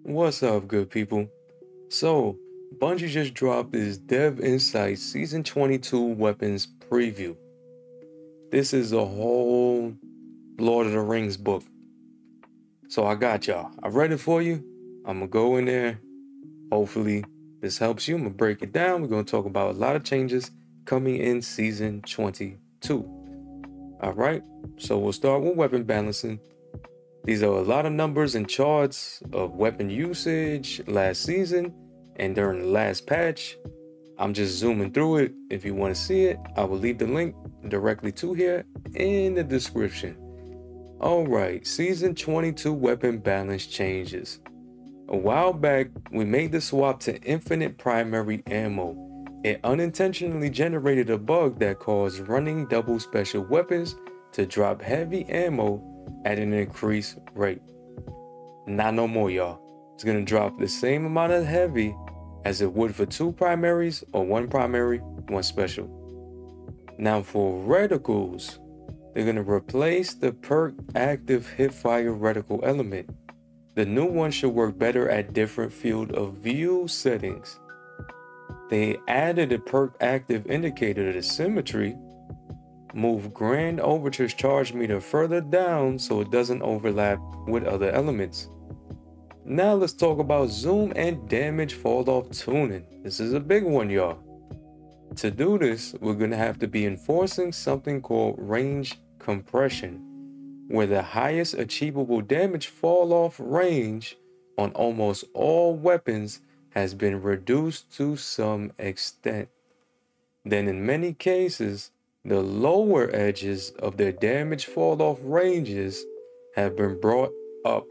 What's up, good people? So, Bungie just dropped this Dev Insights Season 22 weapons preview. This is a whole Lord of the Rings book. So I got y'all. I read it for you. I'm gonna go in there. Hopefully this helps you. I'm gonna break it down. We're gonna talk about a lot of changes coming in Season 22. Alright, so we'll start with weapon balancing. These are a lot of numbers and charts of weapon usage last season and during the last patch. I'm just zooming through it. If you want to see it, I will leave the link directly to here in the description. Alright, Season 22 weapon balance changes. A while back, we made the swap to infinite primary ammo. It unintentionally generated a bug that caused running double special weapons to drop heavy ammo at an increased rate. Not no more, y'all. It's gonna drop the same amount of heavy as it would for two primaries or one primary, one special. Now for reticles, they're gonna replace the perk active hipfire reticle element. The new one should work better at different field of view settings. They added a perk active indicator to symmetry. Move Grand Overture's charge meter further down so it doesn't overlap with other elements. Now let's talk about zoom and damage fall off tuning. This is a big one, y'all. To do this, we're gonna have to be enforcing something called range compression, where the highest achievable damage fall off range on almost all weapons has been reduced to some extent. Then in many cases, the lower edges of their damage fall off ranges have been brought up.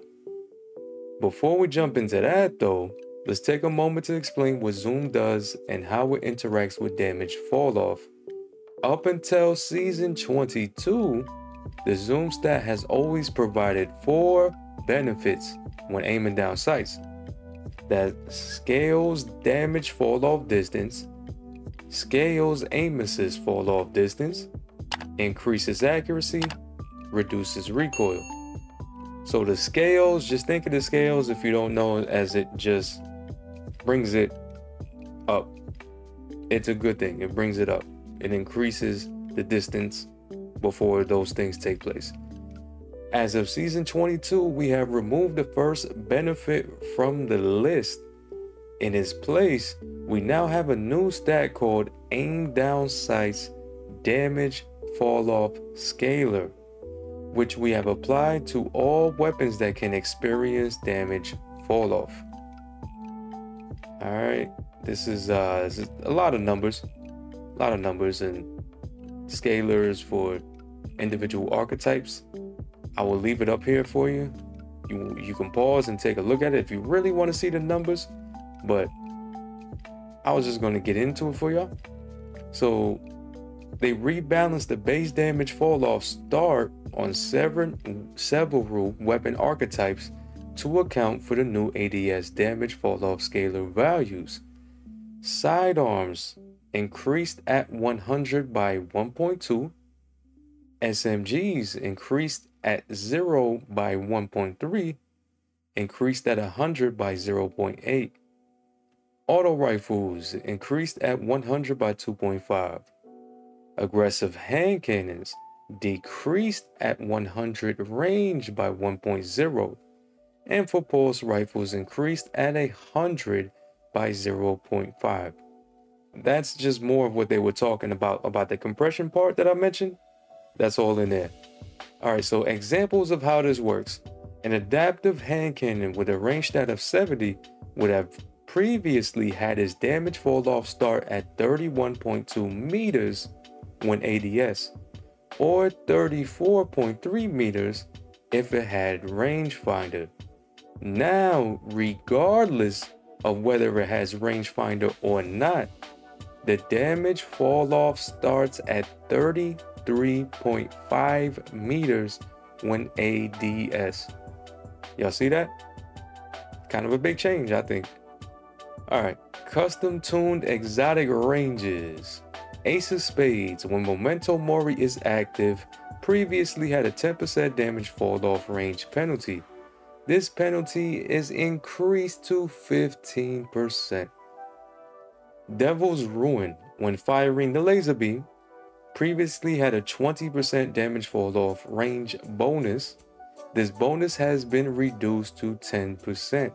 Before we jump into that though, let's take a moment to explain what zoom does and how it interacts with damage fall off. Up until Season 22, the zoom stat has always provided 4 benefits when aiming down sights. That scales damage fall off distance, scales aim assist fall off distance, increases accuracy, reduces recoil. So the scales, just think of the scales, if you don't know, as it just brings it up. It's a good thing. It brings it up. It increases the distance before those things take place. As of Season 22, we have removed the first benefit from the list. In its place, we now have a new stat called Aim Down Sights Damage Fall Off Scaler, which we have applied to all weapons that can experience damage fall off. Alright, this is a lot of numbers. And scalars for individual archetypes. I will leave it up here for you. You can pause and take a look at it if you really want to see the numbers, but I was just going to get into it for y'all. So they rebalanced the base damage fall off start on several weapon archetypes to account for the new ADS damage fall off scalar values. Sidearms increased at 100 by 1.2. SMGs increased at 0 by 1.3, increased at 100 by 0.8. Auto rifles increased at 100 by 2.5. Aggressive hand cannons decreased at 100 range by 1.0. And for pulse rifles increased at 100 by 0.5. That's just more of what they were talking about the compression part that I mentioned. That's all in there. Alright, so examples of how this works. An adaptive hand cannon with a range stat of 70 would have previously had its damage fall off start at 31.2 meters when ADS, or 34.3 meters if it had rangefinder. Now, regardless of whether it has rangefinder or not, the damage fall off starts at 33.5 meters when ADS. Y'all see that? Kind of a big change, I think. Alright, custom tuned exotic ranges. Ace of Spades, when Memento Mori is active, previously had a 10% damage fall off range penalty. this penalty is increased to 15%. Devil's Ruin, when firing the laser beam, previously had a 20% damage fall off range bonus. This bonus has been reduced to 10%.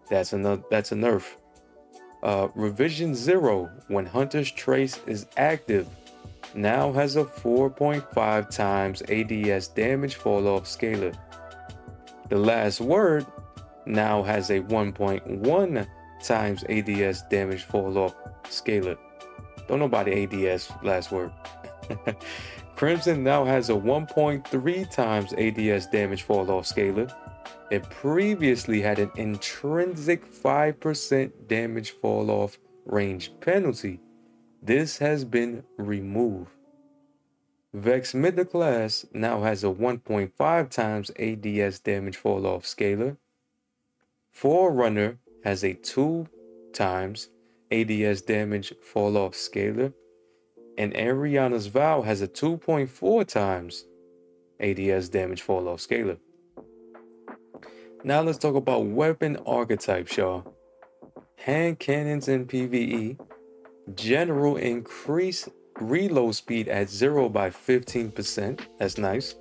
That's a nerf. Revision 0, when Hunter's Trace is active, now has a 4.5 times ADS damage fall off scalar. The Last Word now has a 1.1 times ADS damage fall off scalar. Don't know about the ADS Last Word. Crimson now has a 1.3 times ADS damage fall off scalar. It previously had an intrinsic 5% damage fall off range penalty. This has been removed. Vex Mid class now has a 1.5 times ADS damage fall off scalar. Forerunner has a 2 times ADS damage fall off scalar. And Ariana's Vow has a 2.4 times ADS damage fall off scalar. Now let's talk about weapon archetypes, y'all. Hand cannons in PvE. General increase reload speed at 0 by 15%. That's nice.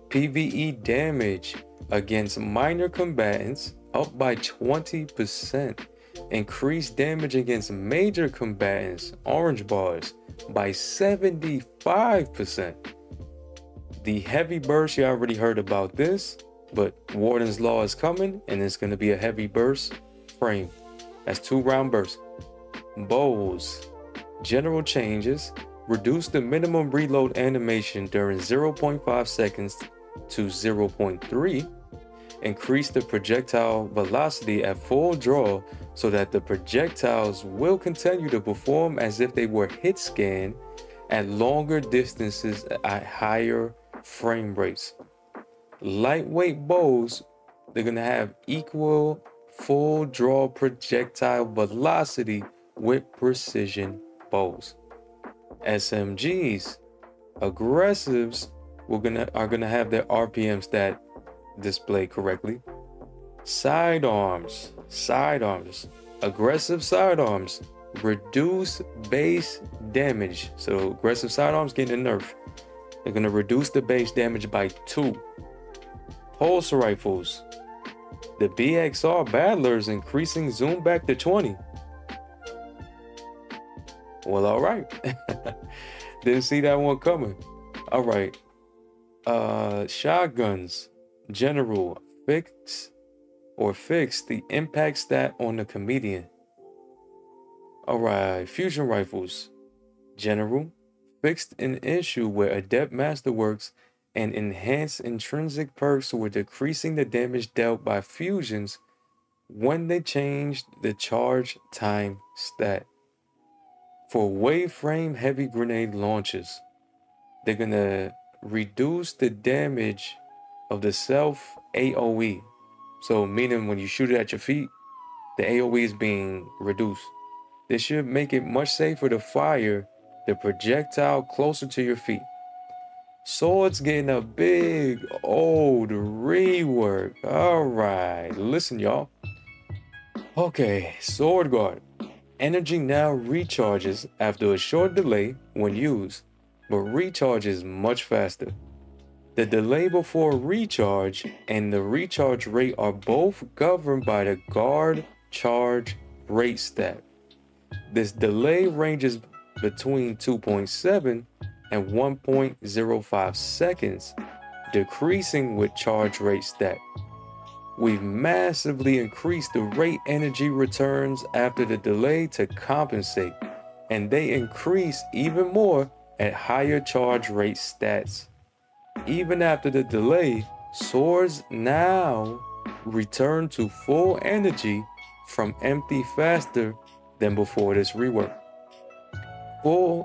PvE damage against minor combatants up by 20%. Increased damage against major combatants, orange bars, by 75%. The heavy burst, you already heard about this, but Warden's Law is coming and it's going to be a heavy burst frame. That's 2 round bursts. Bows. General changes. Reduce the minimum reload animation during 0.5 seconds to 0.3. Increase the projectile velocity at full draw so that the projectiles will continue to perform as if they were hit scan at longer distances at higher frame rates. Lightweight bows, they're going to have equal full draw projectile velocity with precision bows. SMGs, aggressives are gonna have their RPM stat displayed correctly. Sidearms, aggressive sidearms reduce base damage. So aggressive sidearms getting a nerf. They're gonna reduce the base damage by 2. Pulse rifles, the BXR battlers increasing zoom back to 20. Well, all right. Didn't see that one coming. All right. Shotguns. General. Fix the impact stat on the comedian. All right. Fusion rifles. General. Fixed an issue where Adept Masterworks and enhanced intrinsic perks were decreasing the damage dealt by fusions when they changed the charge time stat. For waveframe heavy grenade launches, they're gonna reduce the damage of the self AoE. So meaning when you shoot it at your feet, the AoE is being reduced. This should make it much safer to fire the projectile closer to your feet. Swords getting a big old rework. All right, listen y'all. Okay, Sword Guard. Energy now recharges after a short delay when used, but recharges much faster. The delay before recharge and the recharge rate are both governed by the guard charge rate stat. This delay ranges between 2.7 and 1.05 seconds, decreasing with charge rate stat. We've massively increased the rate energy returns after the delay to compensate, and they increase even more at higher charge rate stats. Even after the delay, swords now return to full energy from empty faster than before this rework. Full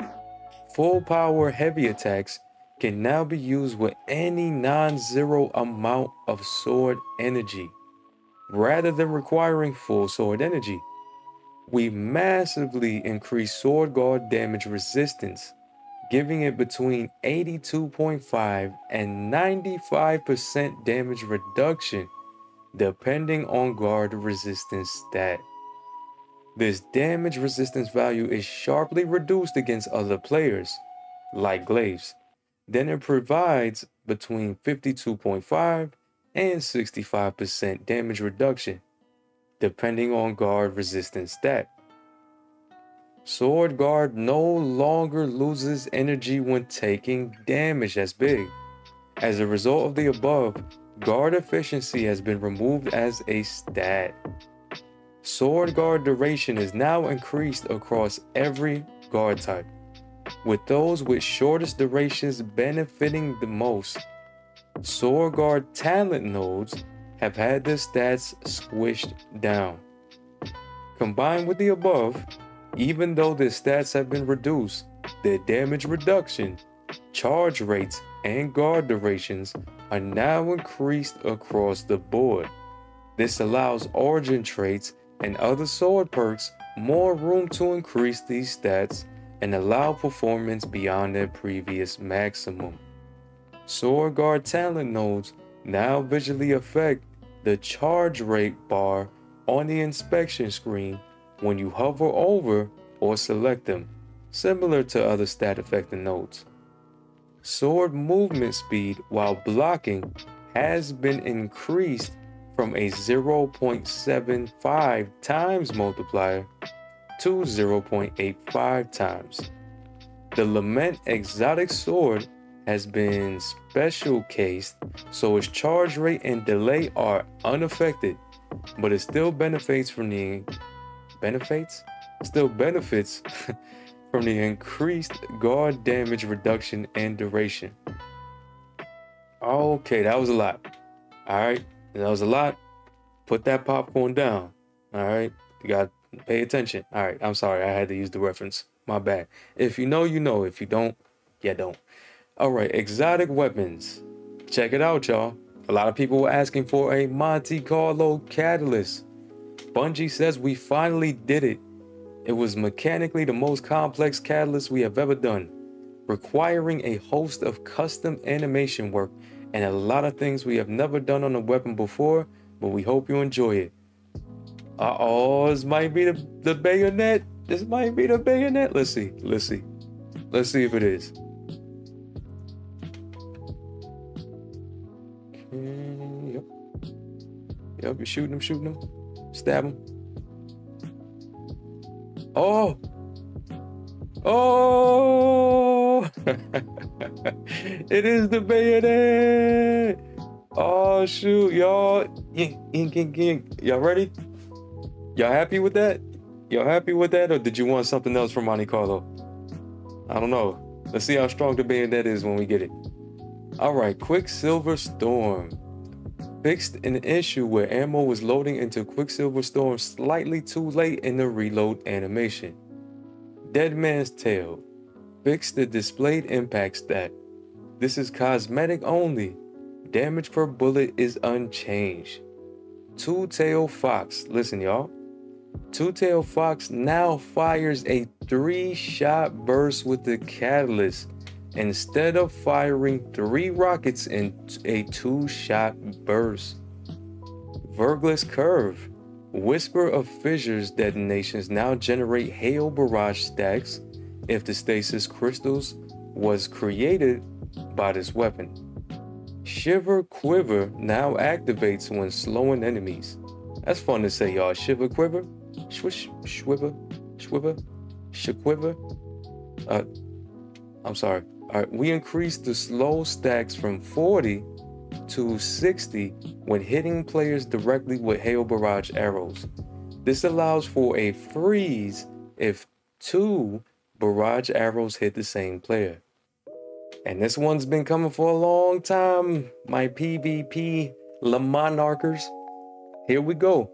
power heavy attacks can now be used with any non-zero amount of sword energy, rather than requiring full sword energy. We massively increased sword guard damage resistance, giving it between 82.5 and 95% damage reduction depending on guard resistance stat. This damage resistance value is sharply reduced against other players, like glaives. Then it provides between 52.5 and 65% damage reduction, depending on guard resistance stat. Sword guard no longer loses energy when taking damage. That's big. As a result of the above, guard efficiency has been removed as a stat. Sword guard duration is now increased across every guard type, with those with shortest durations benefiting the most. Sword guard talent nodes have had their stats squished down. Combined with the above, even though their stats have been reduced, their damage reduction, charge rates, and guard durations are now increased across the board. This allows origin traits and other sword perks more room to increase these stats and allow performance beyond their previous maximum. Sword guard talent nodes now visually affect the charge rate bar on the inspection screen when you hover over or select them, similar to other stat affecting nodes. Sword movement speed while blocking has been increased from a 0.75 times multiplier to 0.85 times. The Lament exotic sword has been special cased, so its charge rate and delay are unaffected, but it still benefits from the from the increased guard damage reduction and duration. Okay, that was a lot. All right, that was a lot. Put that popcorn down. All right, you got to pay attention. All right, I'm sorry, I had to use the reference. My bad. If you know, you know. If you don't, you don't. All right, exotic weapons. Check it out, y'all. A lot of people were asking for a Monte Carlo catalyst. Bungie says we finally did it. It was mechanically the most complex catalyst we have ever done, requiring a host of custom animation work and a lot of things we have never done on a weapon before, but we hope you enjoy it. Uh-oh, this might be the bayonet. This might be the bayonet. Let's see if it is. Okay, yep, you're shooting him. Stab him. Oh! It is the bayonet! Oh shoot, y'all. Y'all ready? Y'all happy with that? Y'all happy with that, or did you want something else from Monte Carlo? I don't know. Let's see how strong the bayonet is when we get it. Alright, Quicksilver Storm. Fixed an issue where ammo was loading into Quicksilver Storm slightly too late in the reload animation. Dead Man's Tail. Fixed the displayed impact stat. This is cosmetic only. Damage per bullet is unchanged. Two-Tailed Fox. Listen, y'all. Two-Tailed Fox now fires a 3-shot burst with the catalyst, instead of firing 3 rockets in a 2-shot burst. Vergless Curve. Whisper of Fissures detonations now generate hail barrage stacks if the stasis crystals was created by this weapon. Shiver Quiver now activates when slowing enemies. That's fun to say, y'all. Shiver Quiver? Swish, Schwiver, Schwiver, Shiquiver? I'm sorry. Alright, we increased the slow stacks from 40 to 60 when hitting players directly with hail barrage arrows. This allows for a freeze if 2 barrage arrows hit the same player. And this one's been coming for a long time, my PvP Lamonarchers. Here we go.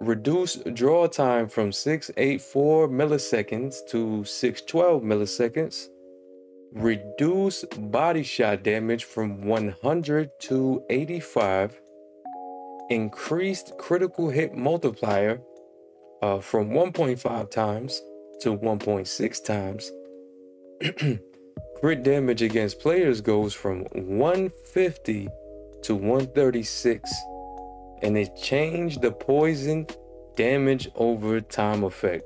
Reduce draw time from 684 milliseconds to 612 milliseconds. Reduce body shot damage from 100 to 85. Increased critical hit multiplier from 1.5 times to 1.6 times. Crit damage against players goes from 150 to 136. and it changed the poison damage over time effect.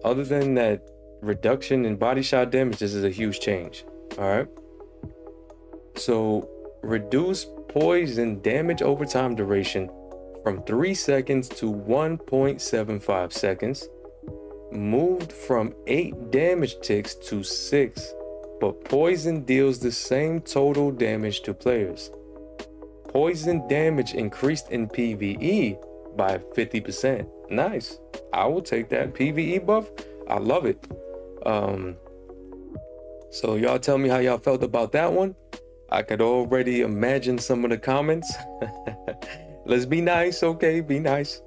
Other than that reduction in body shot damage, this is a huge change. All right. So reduce poison damage over time duration from 3 seconds to 1.75 seconds. Moved from 8 damage ticks to 6, but poison deals the same total damage to players. Poison damage increased in PvE by 50%. Nice. I will take that PvE buff. I love it. So y'all tell me how y'all felt about that one. I could already imagine some of the comments. Let's be nice, okay? Be nice.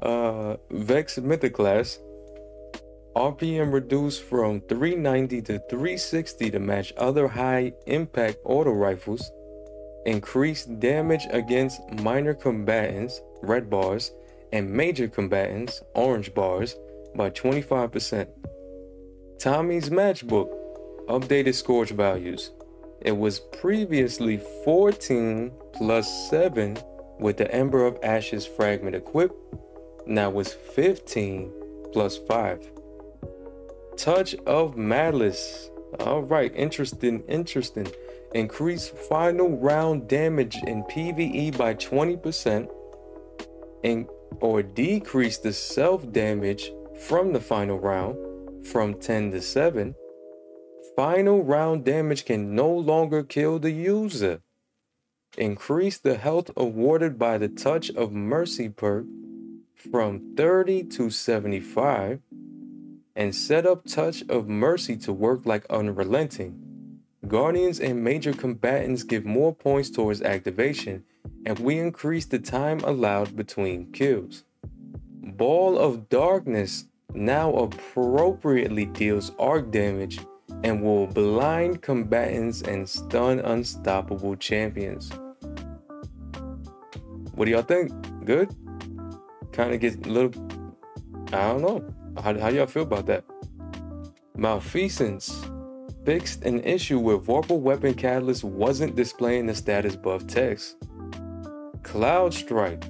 Vex Mythoclast. RPM reduced from 390 to 360 to match other high impact auto rifles. Increased damage against minor combatants, red bars, and major combatants, orange bars, by 25%. Tommy's matchbook updated scourge values. It was previously 14 plus 7 with the Ember of Ashes fragment equipped. Now it's 15 plus 5. Touch of Malice. All right, interesting. Increase final round damage in PvE by 20%, or decrease the self damage from the final round from 10 to 7. Final round damage can no longer kill the user. Increase the health awarded by the Touch of Mercy perk from 30 to 75. And set up Touch of Mercy to work like Unrelenting. Guardians and major combatants give more points towards activation, and we increase the time allowed between kills. Ball of Darkness now appropriately deals arc damage and will blind combatants and stun unstoppable champions. What do y'all think? Good? Kind of gets a little, I don't know. How do y'all feel about that? Malfeasance fixed an issue where Vorpal Weapon Catalyst wasn't displaying the status buff text. Cloud Strike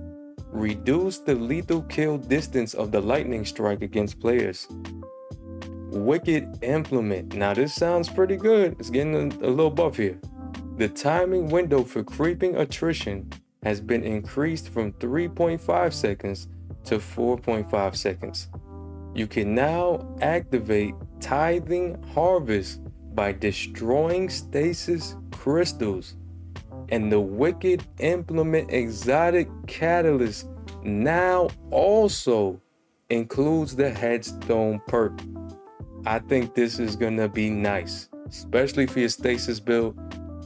reduced the lethal kill distance of the lightning strike against players. Wicked Implement. Now this sounds pretty good. It's getting a little buff here. The timing window for creeping attrition has been increased from 3.5 seconds to 4.5 seconds. You can now activate Tithing Harvest by destroying stasis crystals. And the Wicked Implement Exotic Catalyst now also includes the Headstone perk. I think this is gonna be nice, especially for your stasis build.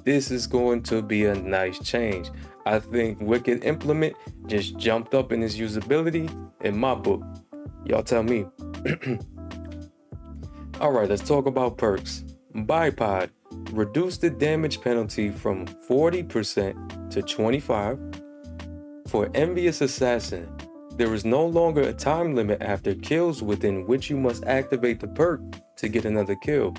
This is going to be a nice change. I think Wicked Implement just jumped up in its usability in my book. Y'all tell me. Alright, let's talk about perks. Bipod. Reduce the damage penalty from 40% to 25%. For Envious Assassin, there is no longer a time limit after kills within which you must activate the perk to get another kill.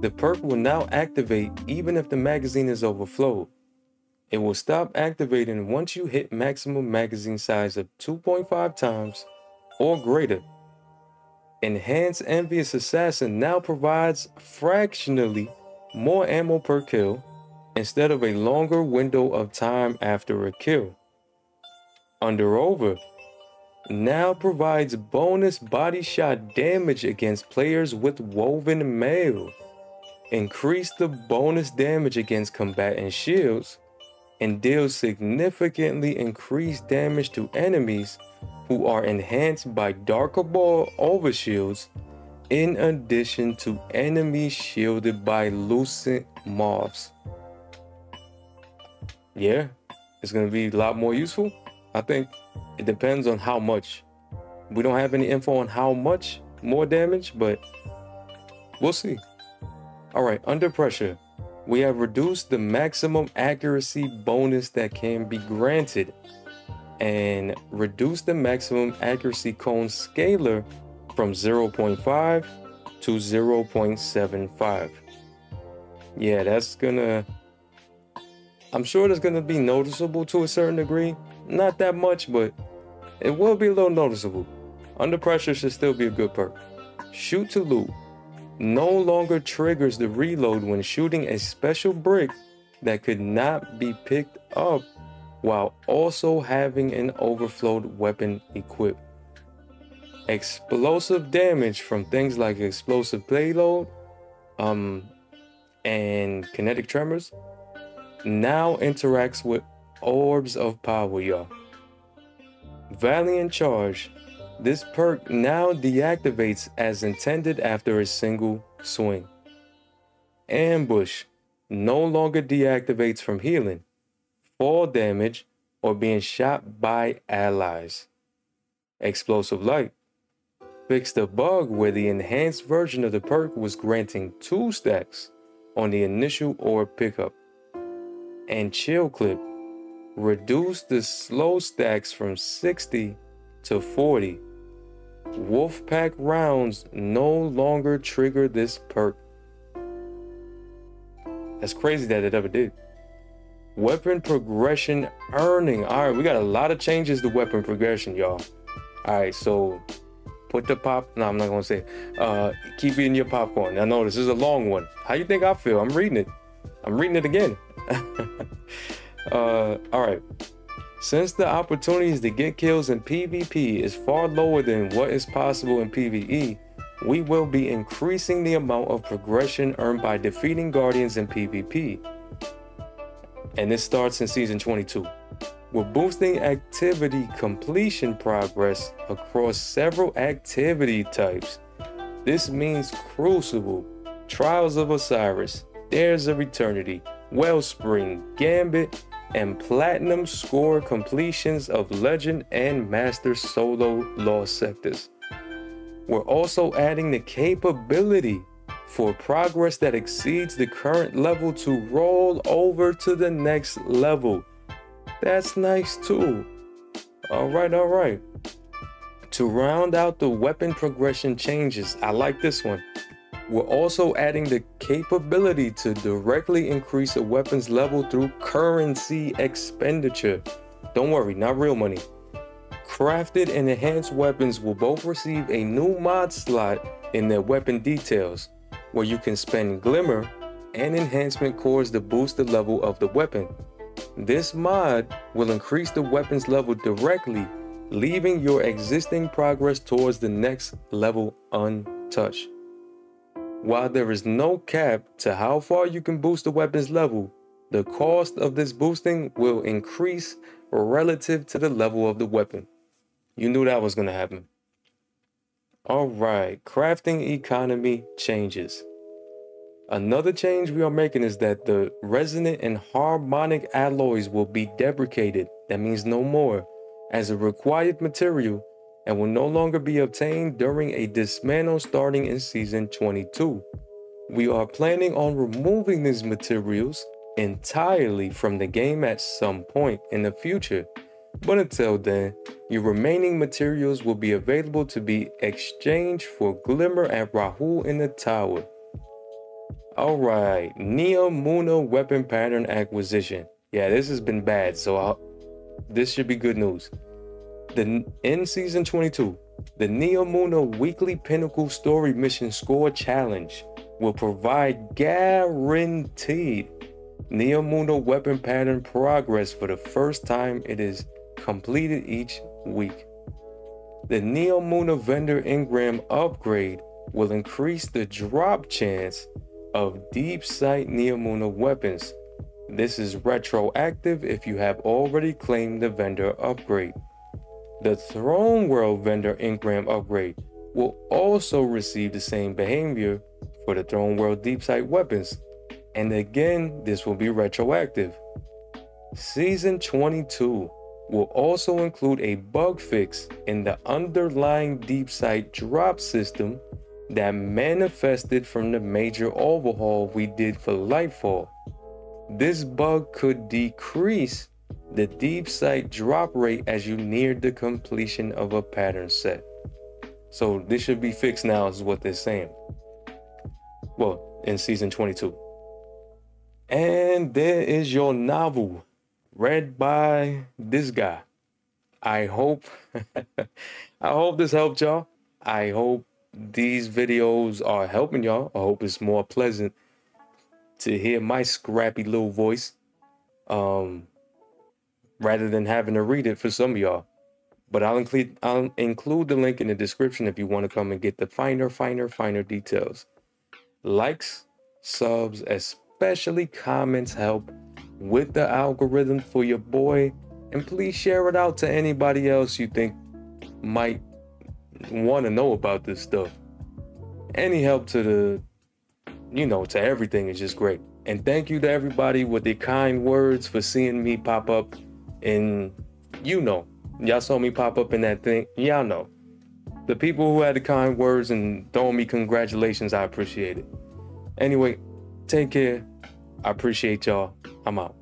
The perk will now activate even if the magazine is overflowed. It will stop activating once you hit maximum magazine size of 2.5 times or greater. Enhanced Envious Assassin now provides fractionally more ammo per kill instead of a longer window of time after a kill. Under Over now provides bonus body shot damage against players with Woven Mail. Increase the bonus damage against combatant shields and deals significantly increased damage to enemies who are enhanced by Darker Ball overshields, in addition to enemies shielded by Lucent Moths. Yeah, it's going to be a lot more useful. I think it depends on how much. We don't have any info on how much more damage, but we'll see. All right, Under Pressure. We have reduced the maximum accuracy bonus that can be granted and reduced the maximum accuracy cone scalar from 0.5 to 0.75. Yeah, that's gonna, I'm sure that's gonna be noticeable to a certain degree, not that much, but it will be a little noticeable. Under pressure should still be a good perk. Shoot to loot no longer triggers the reload when shooting a special brick that could not be picked up while also having an overflowed weapon equipped. Explosive damage from things like explosive payload and kinetic tremors now interacts with orbs of power, y'all. Valiant Charge. This perk now deactivates as intended after a single swing. Ambush no longer deactivates from healing, fall damage, or being shot by allies. Explosive Light fixed a bug where the enhanced version of the perk was granting 2 stacks on the initial orb pickup. And Chill Clip reduced the slow stacks from 60 to 40. Wolfpack rounds no longer trigger this perk. That's crazy that it ever did. Weapon progression earning. All right, we got a lot of changes to weapon progression, y'all. All right, so put the pop. No, I'm not gonna say. Keep eating your popcorn. I know this is a long one. How you think I feel? I'm reading it. I'm reading it again. All right. Since the opportunities to get kills in PvP is far lower than what is possible in PvE, we will be increasing the amount of progression earned by defeating Guardians in PvP. And this starts in Season 22. We're boosting activity completion progress across several activity types. This means Crucible, Trials of Osiris, Dares of Eternity, Wellspring, Gambit, and Platinum score completions of Legend and Master solo lost sectors. We're also adding the capability for progress that exceeds the current level to roll over to the next level. That's nice too. All right. To round out the weapon progression changes, I like this one. We're also adding the capability to directly increase a weapon's level through currency expenditure. Don't worry, not real money. Crafted and enhanced weapons will both receive a new mod slot in their weapon details, where you can spend glimmer and enhancement cores to boost the level of the weapon. This mod will increase the weapon's level directly, leaving your existing progress towards the next level untouched. While there is no cap to how far you can boost the weapon's level, the cost of this boosting will increase relative to the level of the weapon. You knew that was going to happen. Alright, crafting economy changes. Another change we are making is that the resonant and harmonic alloys will be deprecated, that means no more, as a required material and will no longer be obtained during a dismantle starting in Season 22. We are planning on removing these materials entirely from the game at some point in the future, but until then, your remaining materials will be available to be exchanged for glimmer at Rahul in the tower. Alright, Nia Muna weapon pattern acquisition. Yeah, this has been bad, so this should be good news. In Season 22, the Nia Muna Weekly Pinnacle Story Mission Score Challenge will provide guaranteed Nia Muna weapon pattern progress for the first time it is completed each week. The Nia Muna vendor engram upgrade will increase the drop chance of deep sight Nia Muna weapons. This is retroactive if you have already claimed the vendor upgrade. The Throne World vendor engram upgrade will also receive the same behavior for the Throne World deep sight weapons, and again this will be retroactive. Season 22 will also include a bug fix in the underlying deep sight drop system that manifested from the major overhaul we did for Lightfall. This bug could decrease the deep sight drop rate as you near the completion of a pattern set. So this should be fixed now is what they're saying. Well, in Season 22. And there is your novel, read by this guy. I hope I hope this helped y'all. I hope these videos are helping y'all. I hope it's more pleasant to hear my scrappy little voice rather than having to read it for some of y'all. But I'll include the link in the description if you want to come and get the finer details. Likes, subs, especially comments help with the algorithm for your boy. And please share it out to anybody else you think might want to know about this stuff. Any help to to everything is just great. And thank you to everybody with the kind words for seeing me pop up in, y'all saw me pop up in that thing. Y'all know. The people who had the kind words and throwing me congratulations, I appreciate it. Anyway, take care. I appreciate y'all. I'm out.